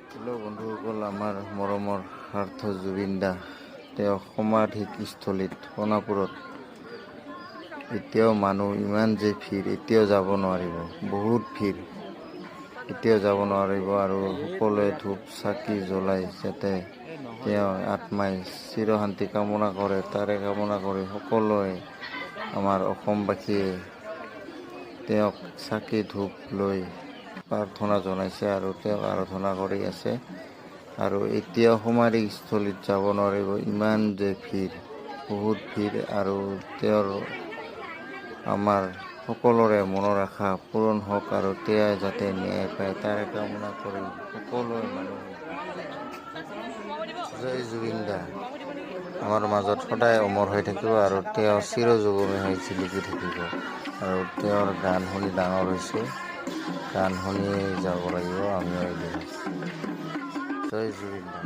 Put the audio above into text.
Hello' বন্ধুসকল, আমাৰ মৰমৰ সাৰ্থ জুবিন দা তেওঁ সমাধিস্থলীত সোণাপুৰত এতিয়াও মানুহ ইমান যে ভিৰ, এতিয়াও যাব নোৱাৰিব, বহুত ভিৰ, এতিয়াও যাব নোৱাৰিব। আৰু সকলোৱে ধূপ চাকি জ্বলাই যাতে তেওঁ আত্মাই চিৰশান্তি কামনা কৰে, তাৰে কামনা কৰি সকলোৱে আমাৰ অসমবাসীয়ে তেওঁক চাকি ধূপ লৈ প্ৰাৰ্থনা জনাইছে আৰু তেওঁক আৰাধনা কৰি আছে। আৰু এতিয়াও সমাধিস্থলীত যাব নোৱাৰিব, ইমান যে ভিৰ, বহুত ভিৰ। আৰু তেওঁৰ আমাৰ সকলোৰে মনৰ আশা পূৰণ হওক আৰু তেওঁ যাতে ন্যায় পায় তাৰে কামনা কৰি সকলোৱে মানুহে জয় জুবিন দা আমাৰ মাজত সদায় অমৰ হৈ থাকিব আৰু তেওঁ চিৰ যুগমী হৈ জিলিকি থাকিব। আৰু তেওঁৰ গান শুনি ডাঙৰ হৈছোঁ, গান শুনিয়ে যাব লাগিব আমিও এদিন। জয় জুবিন দা।